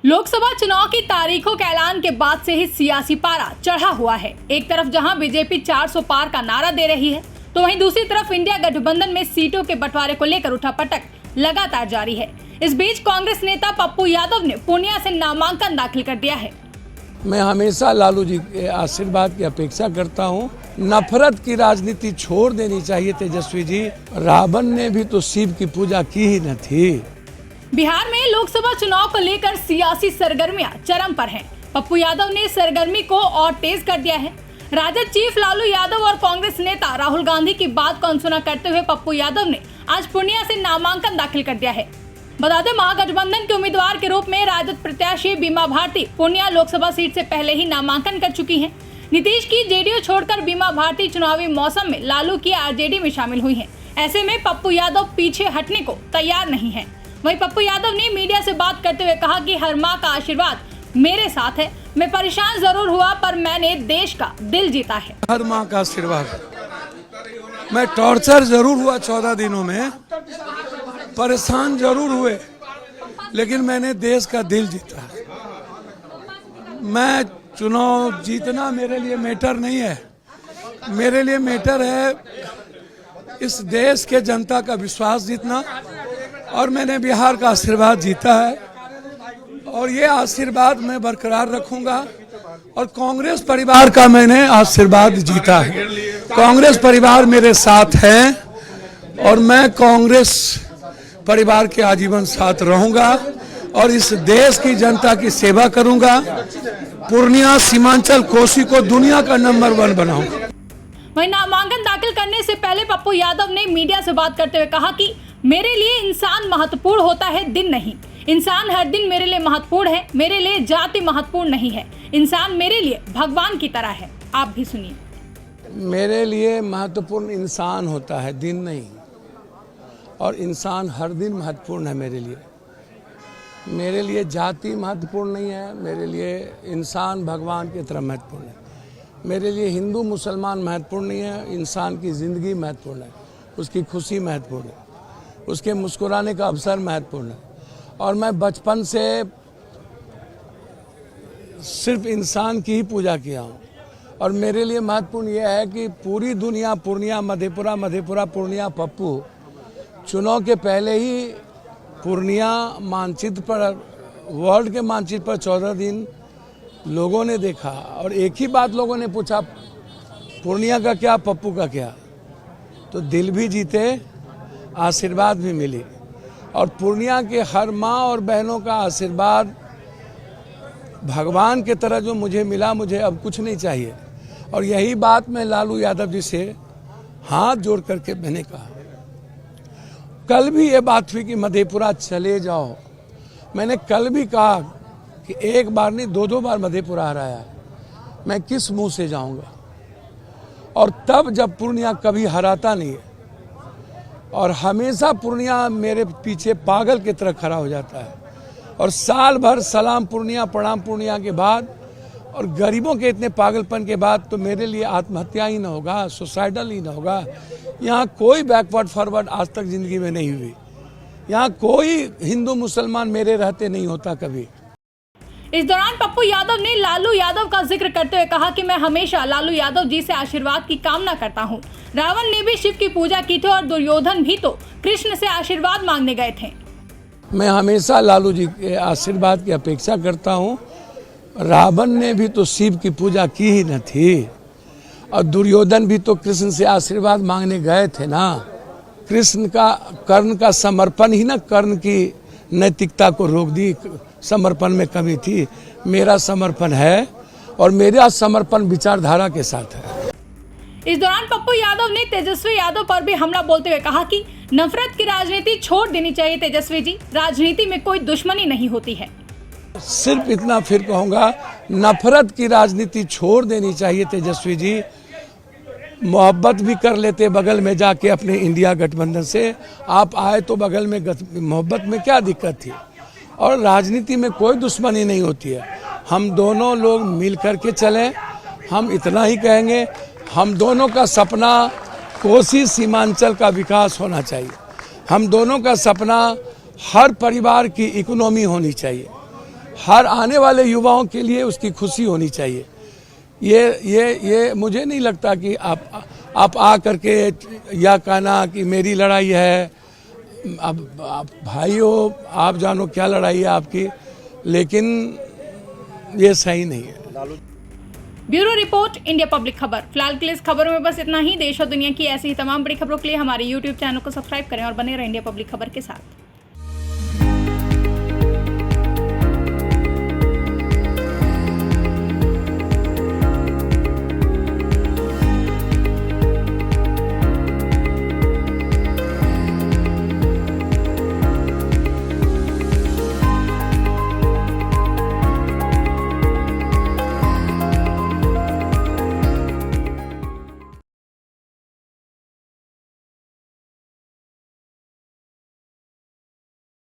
लोकसभा चुनाव की तारीखों के ऐलान के बाद से ही सियासी पारा चढ़ा हुआ है। एक तरफ जहां बीजेपी 400 पार का नारा दे रही है, तो वहीं दूसरी तरफ इंडिया गठबंधन में सीटों के बंटवारे को लेकर उठापटक लगातार जारी है। इस बीच कांग्रेस नेता पप्पू यादव ने पूर्णिया से नामांकन दाखिल कर दिया है। मैं हमेशा लालू जी के आशीर्वाद की अपेक्षा करता हूं। नफरत की राजनीति छोड़ देनी चाहिए तेजस्वी जी। रावण ने भी तो शिव की पूजा की ही न थी। बिहार में लोकसभा चुनाव को लेकर सियासी सरगर्मियां चरम पर हैं। पप्पू यादव ने सरगर्मी को और तेज कर दिया है। राजद चीफ लालू यादव और कांग्रेस नेता राहुल गांधी की बात को अनसुना करते हुए पप्पू यादव ने आज पूर्णिया से नामांकन दाखिल कर दिया है। बता दें, महागठबंधन के उम्मीदवार के रूप में राजद प्रत्याशी बीमा भारती पूर्णिया लोकसभा सीट से पहले ही नामांकन कर चुकी हैं। नीतीश की जेडीयू छोड़कर बीमा भारती चुनावी मौसम में लालू की आरजेडी में शामिल हुई हैं। ऐसे में पप्पू यादव पीछे हटने को तैयार नहीं है। वहीं पप्पू यादव ने मीडिया से बात करते हुए कहा कि हर माँ का आशीर्वाद मेरे साथ है। मैं परेशान जरूर हुआ, पर मैंने देश का दिल जीता है। हर माँ का आशीर्वाद। मैं टॉर्चर जरूर हुआ 14 दिनों में, परेशान जरूर हुए, लेकिन मैंने देश का दिल जीता। मैं चुनाव जीतना मेरे लिए मैटर नहीं है। मेरे लिए मैटर है इस देश के जनता का विश्वास जीतना, और मैंने बिहार का आशीर्वाद जीता है और ये आशीर्वाद मैं बरकरार रखूंगा। और कांग्रेस परिवार का मैंने आशीर्वाद जीता है। कांग्रेस परिवार मेरे साथ है और मैं कांग्रेस परिवार के आजीवन साथ रहूंगा और इस देश की जनता की सेवा करूंगा। पूर्णिया सीमांचल कोसी को दुनिया का नंबर 1 बनाऊंगा। वहीं नामांकन दाखिल करने से पहले पप्पू यादव ने मीडिया से बात करते हुए कहा कि मेरे लिए इंसान महत्वपूर्ण होता है, दिन नहीं। इंसान हर दिन मेरे लिए महत्वपूर्ण है। मेरे लिए जाति महत्वपूर्ण नहीं है। इंसान मेरे लिए भगवान की तरह है। आप भी सुनिए। मेरे लिए महत्वपूर्ण इंसान होता है, दिन नहीं। और इंसान हर दिन महत्वपूर्ण है मेरे लिए। मेरे लिए जाति महत्वपूर्ण नहीं है। मेरे लिए इंसान भगवान की तरह महत्वपूर्ण है। मेरे लिए हिंदू मुसलमान महत्वपूर्ण नहीं है। इंसान की ज़िंदगी महत्वपूर्ण है, उसकी खुशी महत्वपूर्ण है, उसके मुस्कुराने का अवसर महत्वपूर्ण है। और मैं बचपन से सिर्फ इंसान की ही पूजा किया हूँ। और मेरे लिए महत्वपूर्ण यह है कि पूरी दुनिया पूर्णिया मधेपुरा, मधेपुरा पूर्णिया पप्पू, चुनाव के पहले ही पूर्णिया मानचित्र पर, वर्ल्ड के मानचित्र पर 14 दिन लोगों ने देखा। और एक ही बात लोगों ने पूछा, पूर्णिया का क्या, पप्पू का क्या। तो दिल भी जीते, आशीर्वाद भी मिली। और पूर्णिया के हर माँ और बहनों का आशीर्वाद भगवान की तरह जो मुझे मिला, मुझे अब कुछ नहीं चाहिए। और यही बात मैं लालू यादव जी से हाथ जोड़ करके मैंने कहा। कल भी ये बात हुई कि मधेपुरा चले जाओ। मैंने कल भी कहा कि एक बार नहीं, 2-2 बार मधेपुरा हराया है, मैं किस मुंह से जाऊंगा। और तब जब पूर्णिया कभी हराता नहीं है और हमेशा पूर्णिया मेरे पीछे पागल की तरह खड़ा हो जाता है। और साल भर सलाम पूर्णिया, प्रणाम पूर्णिया के बाद और गरीबों के इतने पागलपन के बाद तो मेरे लिए आत्महत्या ही ना होगा, सुसाइडल ही ना होगा। यहाँ कोई बैकवर्ड फॉरवर्ड आज तक जिंदगी में नहीं हुई। यहाँ कोई हिंदू मुसलमान मेरे रहते नहीं होता कभी। इस दौरान पप्पू यादव ने लालू यादव का जिक्र करते हुए कहा कि मैं हमेशा लालू यादव जी से आशीर्वाद की कामना करता हूं। रावण ने भी शिव की पूजा की थी और दुर्योधन भी तो कृष्ण से आशीर्वाद मांगने गए थे। मैं हमेशा लालू जी के आशीर्वाद की अपेक्षा करता हूं। रावण ने भी तो शिव की पूजा की ही न थी और दुर्योधन भी तो कृष्ण से आशीर्वाद मांगने गए थे ना। कृष्ण का कर्ण का समर्पण ही ना कर्ण की नैतिकता को रोक दी। समर्पण में कमी थी। मेरा समर्पण है और मेरा समर्पण विचारधारा के साथ है। इस दौरान पप्पू यादव ने तेजस्वी यादव पर भी हमला बोलते हुए कहा कि नफरत की राजनीति छोड़ देनी चाहिए तेजस्वी जी। राजनीति में कोई दुश्मनी नहीं होती है। सिर्फ इतना फिर कहूँगा, नफरत की राजनीति छोड़ देनी चाहिए तेजस्वी जी। मोहब्बत भी कर लेते बगल में जाके अपने इंडिया गठबंधन से। आप आए तो बगल में मोहब्बत में क्या दिक्कत थी। और राजनीति में कोई दुश्मनी नहीं होती है। हम दोनों लोग मिल करके चलें। हम इतना ही कहेंगे, हम दोनों का सपना कोसी सीमांचल का विकास होना चाहिए। हम दोनों का सपना हर परिवार की इकोनॉमी होनी चाहिए। हर आने वाले युवाओं के लिए उसकी खुशी होनी चाहिए। ये मुझे नहीं लगता कि आप आ करके या कहना कि मेरी लड़ाई है। अब भाई हो, आप जानो क्या लड़ाई है आपकी, लेकिन ये सही नहीं है। ब्यूरो रिपोर्ट, इंडिया पब्लिक खबर। फिलहाल के लिए इस खबरों में बस इतना ही। देश और दुनिया की ऐसी ही तमाम बड़ी खबरों के लिए हमारे YouTube चैनल को सब्सक्राइब करें और बने रहें इंडिया पब्लिक खबर के साथ।